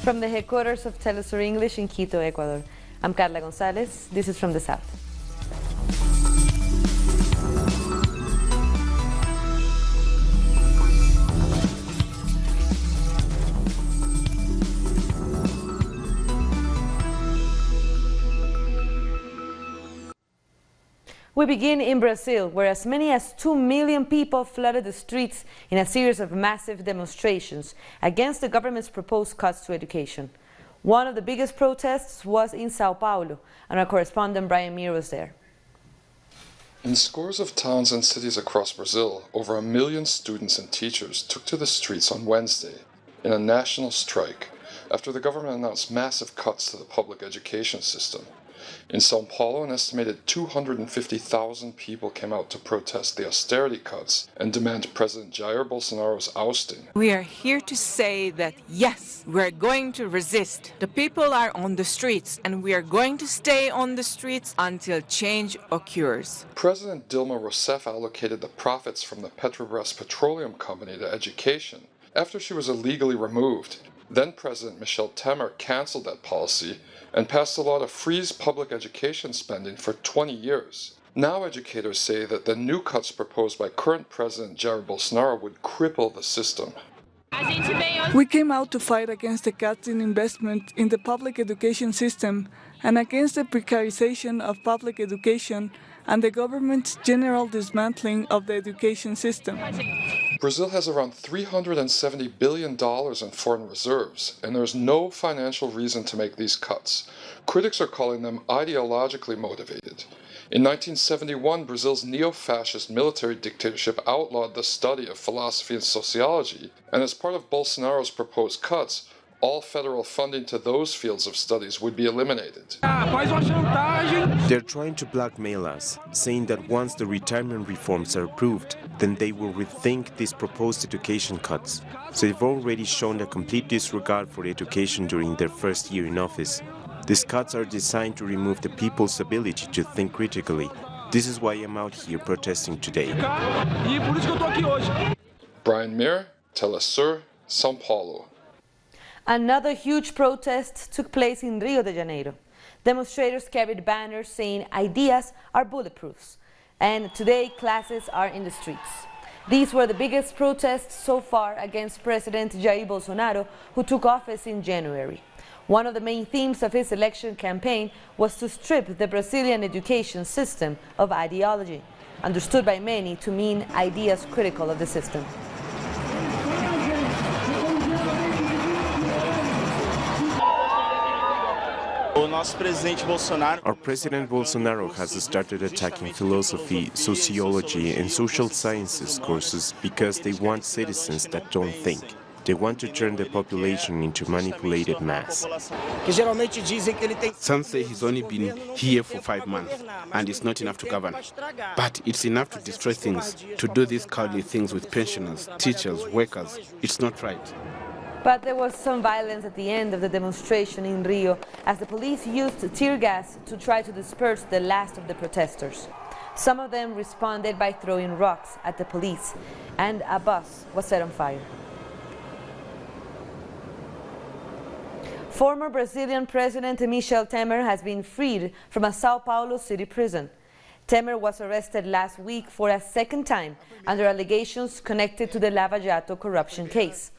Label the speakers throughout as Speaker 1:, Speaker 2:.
Speaker 1: From the headquarters of Telesur English in Quito, Ecuador, I'm Carla Gonzalez. This is From the South. We begin in Brazil, where as many as 2 million people flooded the streets in a series of massive demonstrations against the government's proposed cuts to education. One of the biggest protests was in Sao Paulo, and our correspondent Brian Muir was there.
Speaker 2: In scores of towns and cities across Brazil, over 1 million students and teachers took to the streets on Wednesday in a national strike after the government announced massive cuts to the public education system. In São Paulo, an estimated 250,000 people came out to protest the austerity cuts and demand President Jair Bolsonaro's ousting.
Speaker 3: We are here to say that yes, we are going to resist. The people are on the streets, and we are going to stay on the streets until change occurs.
Speaker 2: President Dilma Rousseff allocated the profits from the Petrobras petroleum company to education after she was illegally removed. Then President Michel Temer canceled that policy and passed a law to freeze public education spending for 20 years. Now educators say that the new cuts proposed by current President Jair Bolsonaro would cripple the system.
Speaker 4: We came out to fight against the cuts in investment in the public education system and against the precarization of public education and the government's general dismantling of the education system.
Speaker 2: Brazil has around $370 billion in foreign reserves, and there's no financial reason to make these cuts. Critics are calling them ideologically motivated. In 1971, Brazil's neo-fascist military dictatorship outlawed the study of philosophy and sociology, and as part of Bolsonaro's proposed cuts, all federal funding to those fields of studies would be eliminated.
Speaker 5: They're trying to blackmail us, saying that once the retirement reforms are approved, then they will rethink these proposed education cuts. So they've already shown a complete disregard for education during their first year in office. These cuts are designed to remove the people's ability to think critically. This is why I'm out here protesting today.
Speaker 2: Brian Muir, Telesur, São Paulo.
Speaker 1: Another huge protest took place in Rio de Janeiro. Demonstrators carried banners saying ideas are bulletproofs, and today classes are in the streets. These were the biggest protests so far against President Jair Bolsonaro, who took office in January. One of the main themes of his election campaign was to strip the Brazilian education system of ideology, understood by many to mean ideas critical of the system.
Speaker 5: Our President Bolsonaro has started attacking philosophy, sociology and social sciences courses because they want citizens that don't think. They want to turn the population into manipulated mass.
Speaker 6: Some say he's only been here for 5 months and it's not enough to govern. But it's enough to destroy things, to do these cowardly things with pensioners, teachers, workers. It's not right.
Speaker 1: But there was some violence at the end of the demonstration in Rio as the police used tear gas to try to disperse the last of the protesters. Some of them responded by throwing rocks at the police, and a bus was set on fire. Former Brazilian President Michel Temer has been freed from a Sao Paulo city prison. Temer was arrested last week for a second time under allegations connected to the Lava Jato corruption case.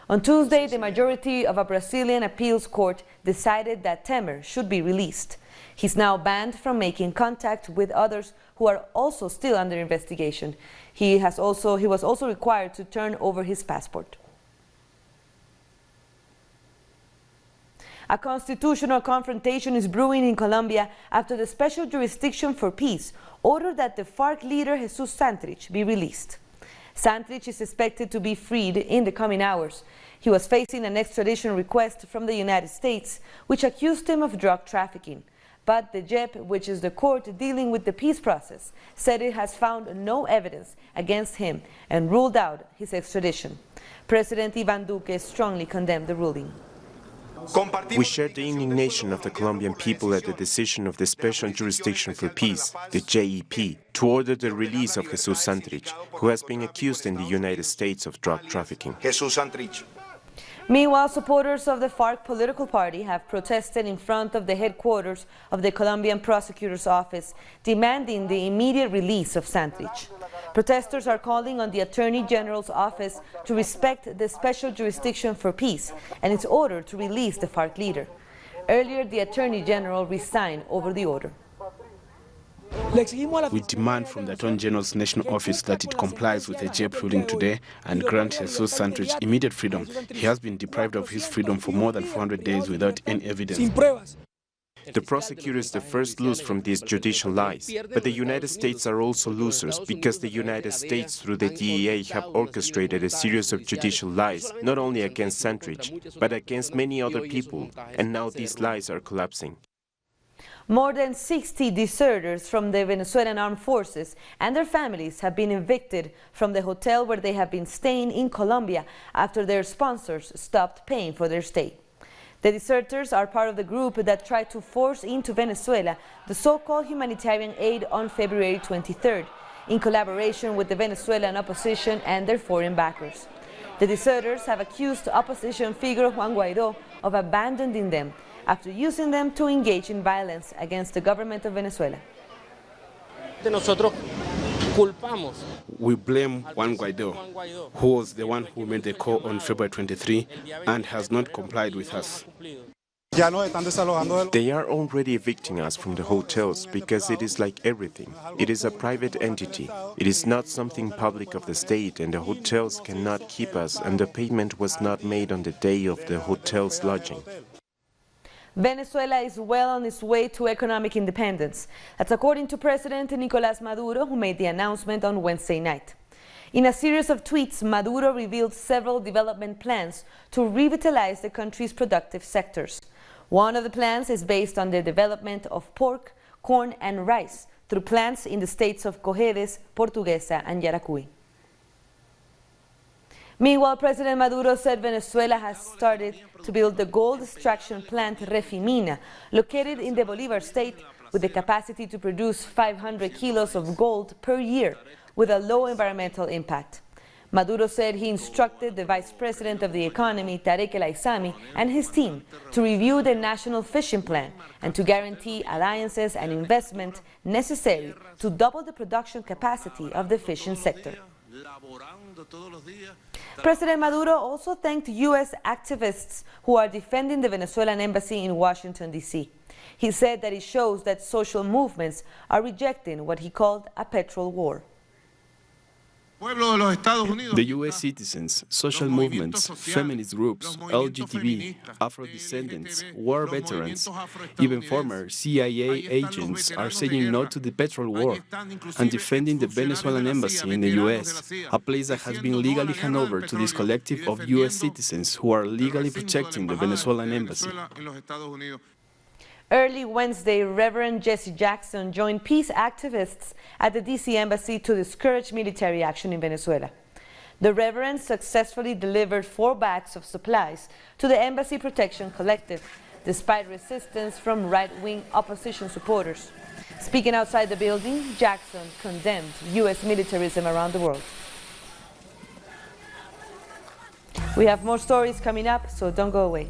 Speaker 1: On Tuesday, the majority of a Brazilian appeals court decided that Temer should be released. He's now banned from making contact with others who are also still under investigation. He was also required to turn over his passport. A constitutional confrontation is brewing in Colombia after the Special Jurisdiction for Peace ordered that the FARC leader Jesus Santrich be released. Santrich is expected to be freed in the coming hours. He was facing an extradition request from the United States, which accused him of drug trafficking. But the JEP, which is the court dealing with the peace process, said it has found no evidence against him and ruled out his extradition. President Iván Duque strongly condemned the ruling.
Speaker 5: We share the indignation of the Colombian people at the decision of the Special Jurisdiction for Peace, the JEP, to order the release of Jesus Santrich, who has been accused in the United States of drug trafficking.
Speaker 1: Meanwhile, supporters of the FARC political party have protested in front of the headquarters of the Colombian prosecutor's office, demanding the immediate release of Santrich. Protesters are calling on the Attorney General's office to respect the special jurisdiction for peace and its order to release the FARC leader. Earlier, the Attorney General resigned over the order.
Speaker 6: We demand from the Attorney General's National Office that it complies with the JEP ruling today and grant Jesus Santrich immediate freedom. He has been deprived of his freedom for more than 400 days without any evidence.
Speaker 5: The prosecutors the first lose from these judicial lies, but the United States are also losers because the United States through the DEA have orchestrated a series of judicial lies, not only against Santrich, but against many other people, and now these lies are collapsing.
Speaker 1: More than 60 deserters from the Venezuelan armed forces and their families have been evicted from the hotel where they have been staying in Colombia after their sponsors stopped paying for their stay. The deserters are part of the group that tried to force into Venezuela the so-called humanitarian aid on February 23rd, in collaboration with the Venezuelan opposition and their foreign backers. The deserters have accused opposition figure Juan Guaidó of abandoning them after using them to engage in violence against the government of Venezuela.
Speaker 6: We blame Juan Guaidó, who was the one who made the call on February 23 and has not complied with us.
Speaker 5: They are already evicting us from the hotels because it is like everything. It is a private entity. It is not something public of the state, and the hotels cannot keep us, and the payment was not made on the day of the hotel's lodging.
Speaker 1: Venezuela is well on its way to economic independence. That's according to President Nicolás Maduro, who made the announcement on Wednesday night. In a series of tweets, Maduro revealed several development plans to revitalize the country's productive sectors. One of the plans is based on the development of pork, corn and rice through plants in the states of Cojedes, Portuguesa and Yaracuy. Meanwhile, President Maduro said Venezuela has started to build the gold extraction plant Refimina, located in the Bolívar state, with the capacity to produce 500 kilos of gold per year with a low environmental impact. Maduro said he instructed the Vice President of the Economy, Tarek El Aissami, and his team to review the national fishing plan and to guarantee alliances and investment necessary to double the production capacity of the fishing sector. President Maduro also thanked U.S. activists who are defending the Venezuelan embassy in Washington, D.C. He said that it shows that social movements are rejecting what he called a petrol war.
Speaker 6: The U.S. citizens, social movements, feminist groups, LGBT, Afro-descendants, war veterans, even former CIA agents are saying no to the petrol war and defending the Venezuelan embassy in the U.S., a place that has been legally handed over to this collective of U.S. citizens who are legally protecting the Venezuelan embassy.
Speaker 1: Early Wednesday, Reverend Jesse Jackson joined peace activists at the D.C. embassy to discourage military action in Venezuela. The Reverend successfully delivered 4 bags of supplies to the Embassy Protection Collective, despite resistance from right-wing opposition supporters. Speaking outside the building, Jackson condemned U.S. militarism around the world. We have more stories coming up, so don't go away.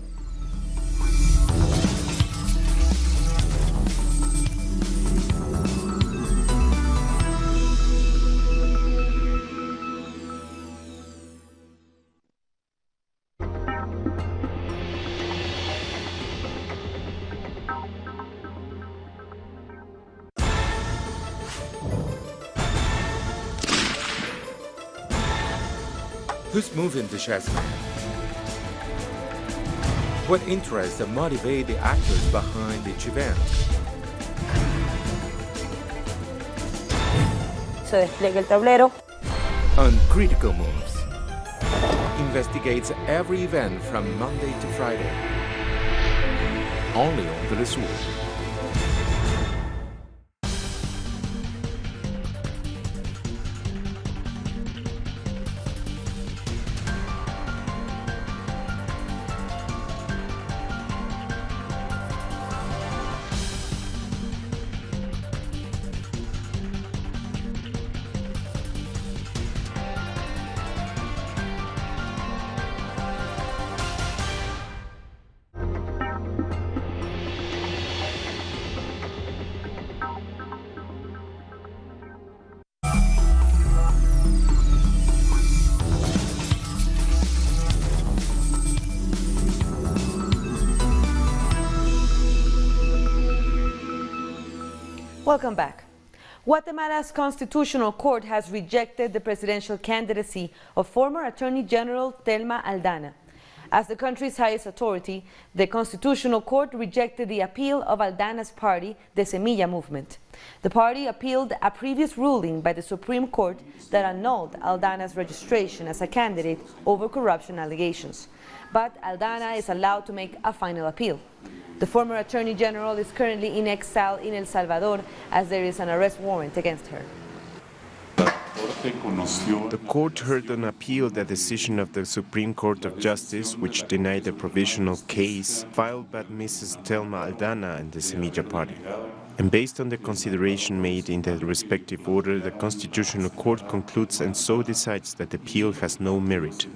Speaker 7: Who's moving the chessmen? What interests motivate the actors behind each event?
Speaker 8: Se despliega el tablero.
Speaker 7: Uncritical Moves investigates every event from Monday to Friday. Only on Telesur.
Speaker 1: Welcome back. Guatemala's Constitutional Court has rejected the presidential candidacy of former Attorney General Telma Aldana. As the country's highest authority, the Constitutional Court rejected the appeal of Aldana's party, the Semilla Movement. The party appealed a previous ruling by the Supreme Court that annulled Aldana's registration as a candidate over corruption allegations. But Aldana is allowed to make a final appeal. The former Attorney General is currently in exile in El Salvador as there is an arrest warrant against her.
Speaker 5: The court heard on appeal the decision of the Supreme Court of Justice, which denied the provisional case filed by Mrs. Telma Aldana and the Semilla Party. And based on the consideration made in the respective order, the Constitutional Court concludes and so decides that the appeal has no merit.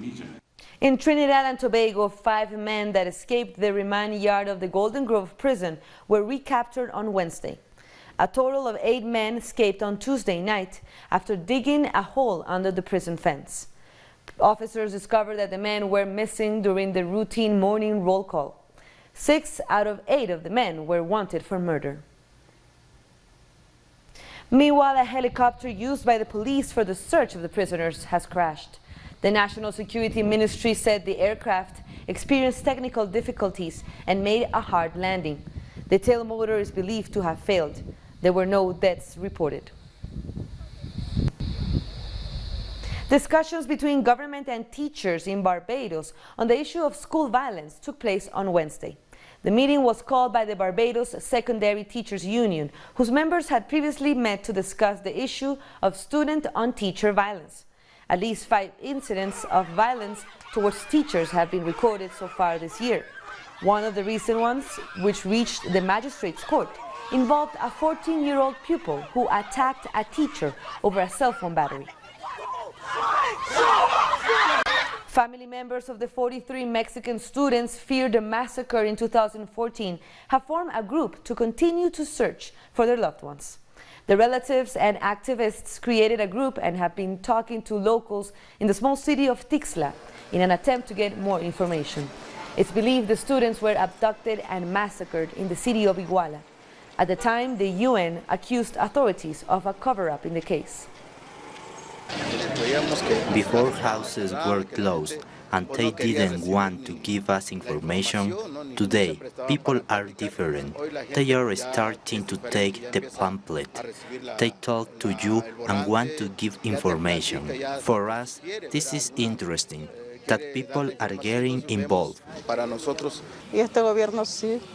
Speaker 1: In Trinidad and Tobago, 5 men that escaped the remand yard of the Golden Grove prison were recaptured on Wednesday. A total of 8 men escaped on Tuesday night after digging a hole under the prison fence. Officers discovered that the men were missing during the routine morning roll call. 6 out of 8 of the men were wanted for murder. Meanwhile, a helicopter used by the police for the search of the prisoners has crashed. The National Security Ministry said the aircraft experienced technical difficulties and made a hard landing. The tail motor is believed to have failed. There were no deaths reported. Discussions between government and teachers in Barbados on the issue of school violence took place on Wednesday. The meeting was called by the Barbados Secondary Teachers Union, whose members had previously met to discuss the issue of student-on-teacher violence. At least 5 incidents of violence towards teachers have been recorded so far this year. One of the recent ones, which reached the magistrate's court, involved a 14-year-old pupil who attacked a teacher over a cell phone battery. Family members of the 43 Mexican students feared a massacre in 2014 have formed a group to continue to search for their loved ones. The relatives and activists created a group and have been talking to locals in the small city of Tixla in an attempt to get more information. It's believed the students were abducted and massacred in the city of Iguala. At the time, the UN accused authorities of a cover-up in the case.
Speaker 9: Before, houses were closed and they didn't want to give us information. Today, people are different. They are starting to take the pamphlet. They talk to you and want to give information. For us, this is interesting, that people are getting involved.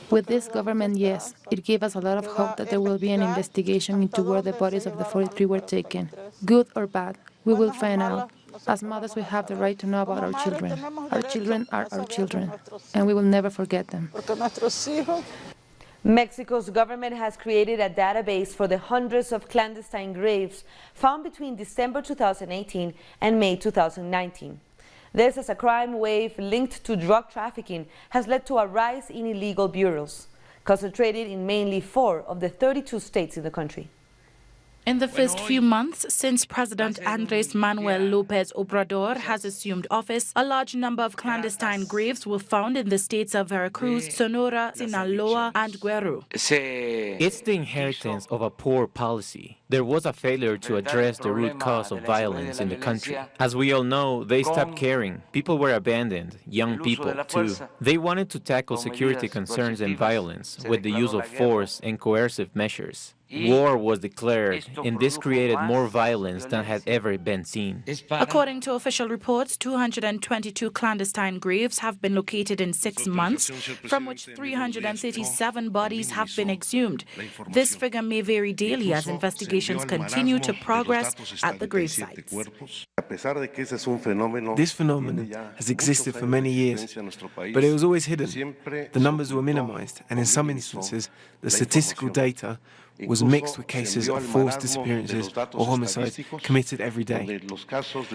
Speaker 10: With this government, yes. It gave us a lot of hope that there will be an investigation into where the bodies of the 43 were taken. Good or bad, we will find out. As mothers, we have the right to know about our children. Our children are our children, and we will never forget them.
Speaker 1: Mexico's government has created a database for the hundreds of clandestine graves found between December 2018 and May 2019. This, as a crime wave linked to drug trafficking, has led to a rise in illegal burials, concentrated in mainly 4 of the 32 states in the country.
Speaker 11: In the first few months since President Andrés Manuel López Obrador has assumed office, a large number of clandestine graves were found in the states of Veracruz, Sonora, Sinaloa, and Guerrero.
Speaker 12: It's the inheritance of a poor policy. There was a failure to address the root cause of violence in the country. As we all know, they stopped caring. People were abandoned, young people too. They wanted to tackle security concerns and violence with the use of force and coercive measures. War was declared, and this created more violence than had ever been seen.
Speaker 11: According to official reports, 222 clandestine graves have been located in 6 months, from which 337 bodies have been exhumed. This figure may vary daily as investigations continue to progress at the grave sites.
Speaker 13: This phenomenon has existed for many years, but it was always hidden. The numbers were minimized, and in some instances, the statistical data was mixed with cases of forced disappearances or homicides committed every day.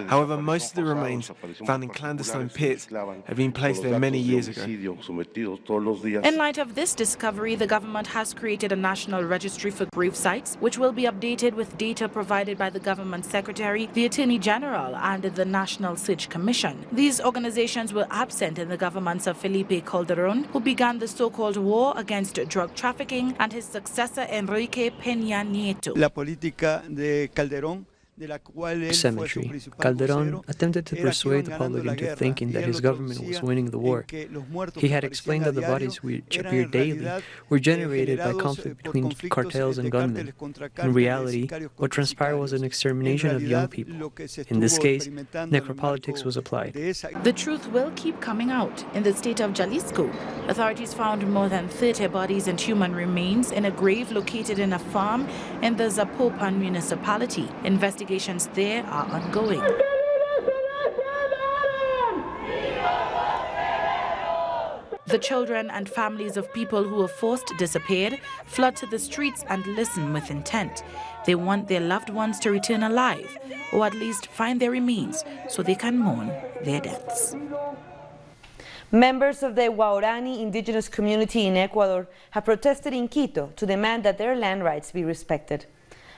Speaker 13: However, most of the remains found in clandestine pits have been placed there many years ago.
Speaker 11: In light of this discovery, the government has created a national registry for grave sites, which will be updated with data provided by the government secretary, the Attorney General, and the National Search Commission. These organizations were absent in the governments of Felipe Calderón, who began the so-called war against drug trafficking, and his successor, Enrique Enrique Peña Nieto.
Speaker 14: La política de Calderón,
Speaker 15: Symmetry. Calderón attempted to persuade the public into thinking that his government was winning the war. He had explained that the bodies which appeared daily were generated by conflict between cartels and gunmen. In reality, what transpired was an extermination of young people. In this case, necropolitics was applied.
Speaker 11: The truth will keep coming out. In the state of Jalisco, authorities found more than 30 bodies and human remains in a grave located in a farm in the Zapopan municipality. Investigations there are ongoing. The children and families of people who were forced disappeared flood to the streets and listen with intent. They want their loved ones to return alive, or at least find their remains so they can mourn their deaths.
Speaker 1: Members of the Guarani indigenous community in Ecuador have protested in Quito to demand that their land rights be respected.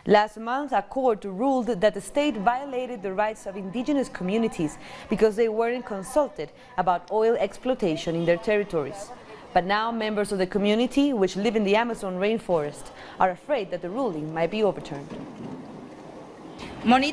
Speaker 1: Last month, a court ruled that the state violated the rights of indigenous communities because they weren't consulted about oil exploitation in their territories. But now members of the community, which live in the Amazon rainforest, are afraid that the ruling might be overturned.
Speaker 16: We,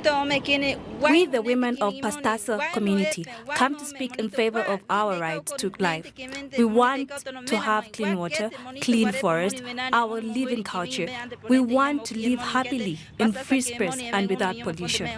Speaker 16: the women of Pastaza community, come to speak in favor of our rights to life. We want to have clean water, clean forest, our living culture. We want to live happily in free space and without pollution.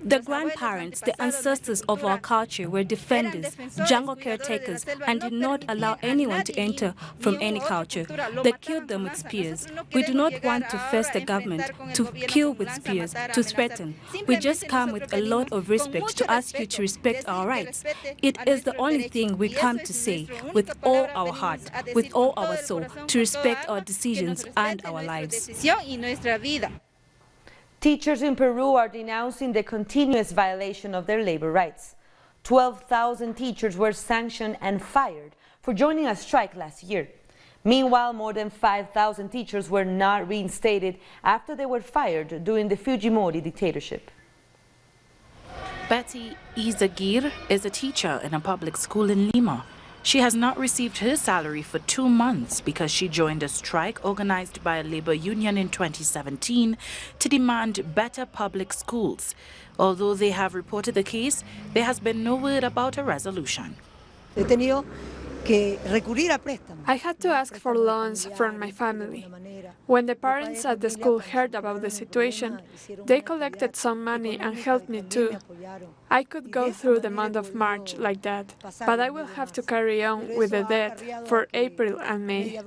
Speaker 16: The grandparents, the ancestors of our culture, were defenders, jungle caretakers, and did not allow anyone to enter from any culture. They killed them with spears. We do not want to face the government to kill with spears, to threaten. We just come with a lot of respect to ask you to respect our rights. It is the only thing we come to say with all our heart, with all our soul, to respect our decisions and our lives.
Speaker 1: Teachers in Peru are denouncing the continuous violation of their labor rights. 12,000 teachers were sanctioned and fired for joining a strike last year. Meanwhile, more than 5,000 teachers were not reinstated after they were fired during the Fujimori dictatorship.
Speaker 11: Betty Izagir is a teacher in a public school in Lima. She has not received her salary for 2 months because she joined a strike organized by a labor union in 2017 to demand better public schools. Although they have reported the case, there has been no word about a resolution.
Speaker 17: I had to ask for loans from my family. When the parents at the school heard about the situation, they collected some money and helped me too. I could go through the month of March like that, but I will have to carry on with the debt for April and May.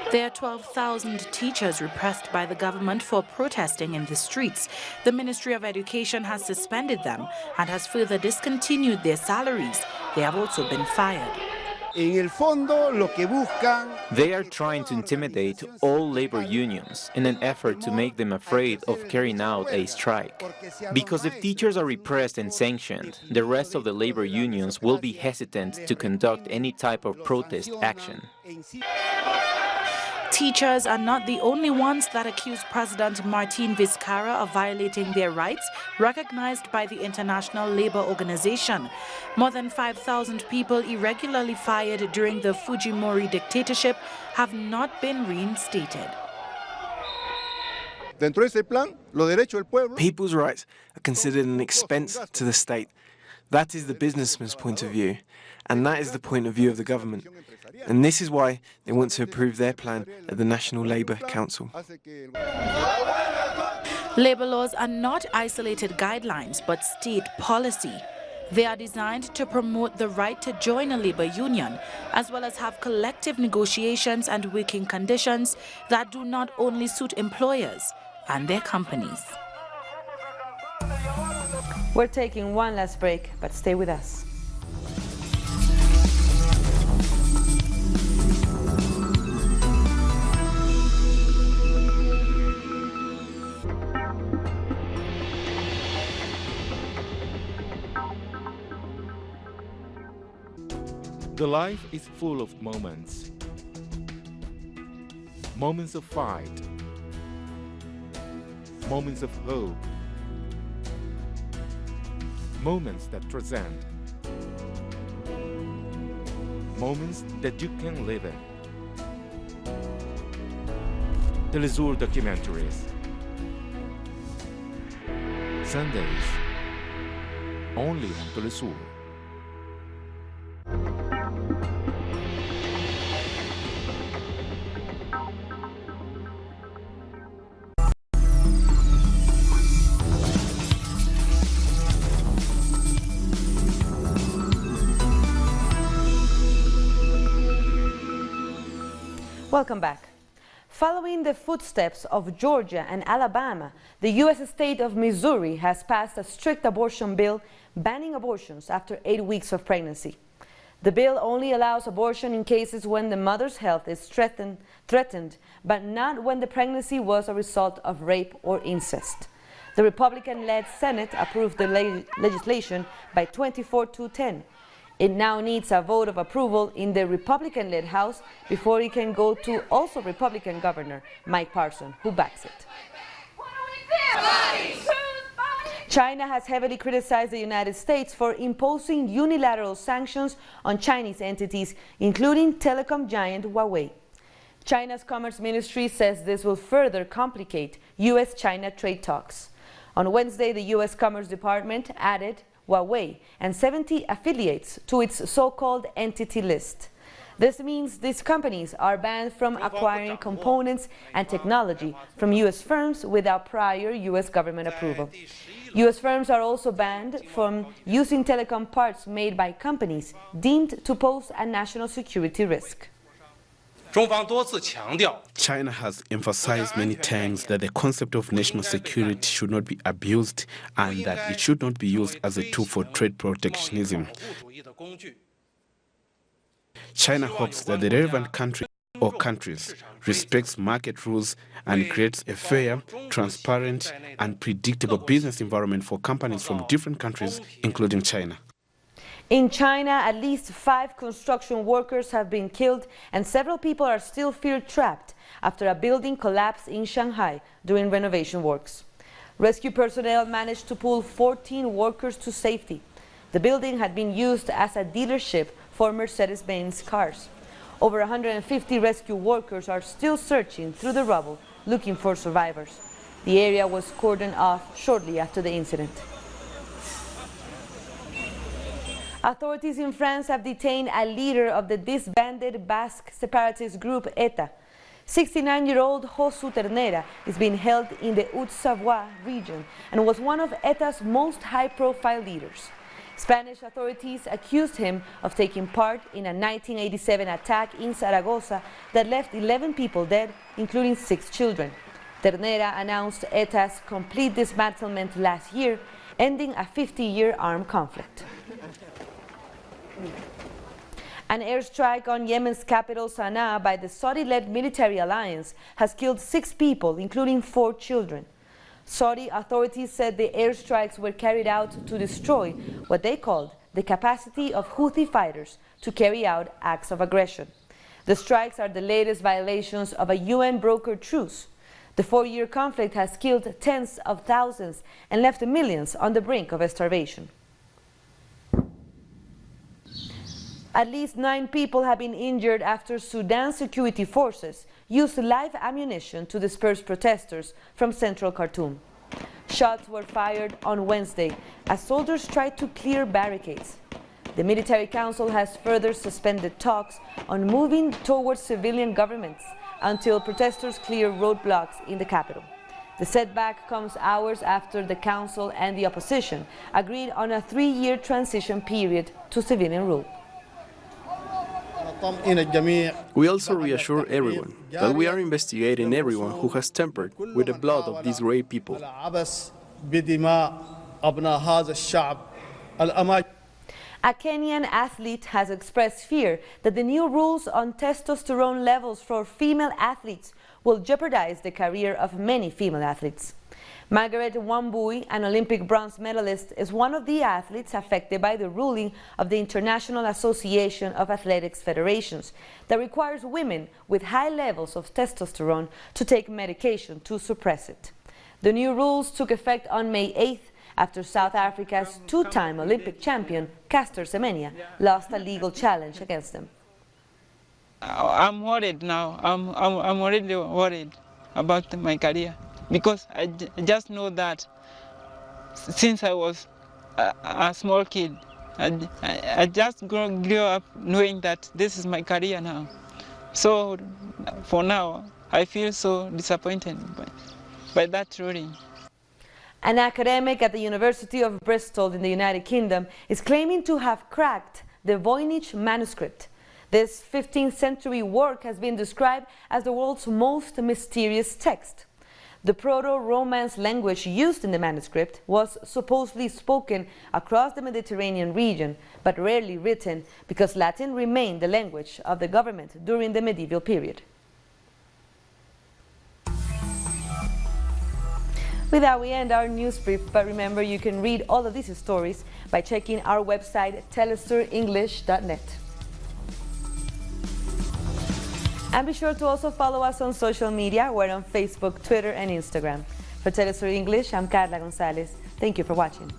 Speaker 11: There are 12,000 teachers repressed by the government for protesting in the streets. The Ministry of Education has suspended them and has further discontinued their salaries. They have also been fired.
Speaker 12: They are trying to intimidate all labor unions in an effort to make them afraid of carrying out a strike. Because if teachers are repressed and sanctioned, the rest of the labor unions will be hesitant to conduct any type of protest action.
Speaker 11: Teachers are not the only ones that accuse President Martin Vizcarra of violating their rights, recognized by the International Labour Organization. More than 5,000 people irregularly fired during the Fujimori dictatorship have not been reinstated.
Speaker 13: People's rights are considered an expense to the state. That is the businessman's point of view, and that is the point of view of the government. And this is why they want to approve their plan at the National Labour Council.
Speaker 11: Labour laws are not isolated guidelines, but state policy. They are designed to promote the right to join a labour union, as well as have collective negotiations and working conditions that do not only suit employers and their companies.
Speaker 1: We're taking one last break, but stay with us.
Speaker 7: The life is full of moments. Moments of fight. Moments of hope. Moments that transcend. Moments that you can live in. Telesur documentaries. Sundays, only on Telesur.
Speaker 1: Welcome back. Following the footsteps of Georgia and Alabama, the U.S. state of Missouri has passed a strict abortion bill banning abortions after 8 weeks of pregnancy. The bill only allows abortion in cases when the mother's health is threatened, but not when the pregnancy was a result of rape or incest. The Republican-led Senate approved the legislation by 24-10. It now needs a vote of approval in the Republican-led House before it can go to also Republican Governor Mike Parson, who backs it. China has heavily criticized the United States for imposing unilateral sanctions on Chinese entities, including telecom giant Huawei. China's Commerce Ministry says this will further complicate U.S.-China trade talks. On Wednesday, the U.S. Commerce Department added Huawei and 70 affiliates to its so-called entity list. This means these companies are banned from acquiring components and technology from U.S. firms without prior U.S. government approval. U.S. firms are also banned from using telecom parts made by companies deemed to pose a national security risk.
Speaker 6: China has emphasized many times that the concept of national security should not be abused and that it should not be used as a tool for trade protectionism. China hopes that the relevant country or countries respects market rules and creates a fair, transparent, and predictable business environment for companies from different countries, including China.
Speaker 1: In China, at least 5 construction workers have been killed and several people are still feared trapped after a building collapsed in Shanghai during renovation works. Rescue personnel managed to pull 14 workers to safety. The building had been used as a dealership for Mercedes-Benz cars. Over 150 rescue workers are still searching through the rubble looking for survivors. The area was cordoned off shortly after the incident. Authorities in France have detained a leader of the disbanded Basque separatist group ETA. 69-year-old Josu Ternera is being held in the Haute-Savoie region and was one of ETA's most high-profile leaders. Spanish authorities accused him of taking part in a 1987 attack in Zaragoza that left 11 people dead, including 6 children. Ternera announced ETA's complete dismantlement last year, ending a 50-year armed conflict. An airstrike on Yemen's capital Sana'a by the Saudi-led military alliance has killed 6 people, including 4 children. Saudi authorities said the airstrikes were carried out to destroy what they called the capacity of Houthi fighters to carry out acts of aggression. The strikes are the latest violations of a UN-brokered truce. The 4-year conflict has killed tens of thousands and left millions on the brink of starvation. At least 9 people have been injured after Sudan security forces used live ammunition to disperse protesters from central Khartoum. Shots were fired on Wednesday as soldiers tried to clear barricades. The military council has further suspended talks on moving towards civilian governments until protesters clear roadblocks in the capital. The setback comes hours after the council and the opposition agreed on a 3-year transition period to civilian rule.
Speaker 6: We also reassure everyone that we are investigating everyone who has tampered with the blood of these great people.
Speaker 1: A Kenyan athlete has expressed fear that the new rules on testosterone levels for female athletes will jeopardize the career of many female athletes. Margaret Wambui, an Olympic bronze medalist, is one of the athletes affected by the ruling of the International Association of Athletics Federations that requires women with high levels of testosterone to take medication to suppress it. The new rules took effect on May 8th after South Africa's 2-time Olympic champion, Caster Semenya, lost a legal challenge against them.
Speaker 18: I'm worried now. I'm already worried. about my career, because I just know that since I was a small kid, I just grew up knowing that this is my career now. So for now, I feel so disappointed by that ruling.
Speaker 1: An academic at the University of Bristol in the United Kingdom is claiming to have cracked the Voynich manuscript. This 15th century work has been described as the world's most mysterious text. The Proto-Romance language used in the manuscript was supposedly spoken across the Mediterranean region, but rarely written because Latin remained the language of the government during the medieval period. With that, we end our news brief, but remember you can read all of these stories by checking our website, telesurenglish.net. And be sure to also follow us on social media. We're on Facebook, Twitter, and Instagram. For Telesur English, I'm Carla Gonzalez. Thank you for watching.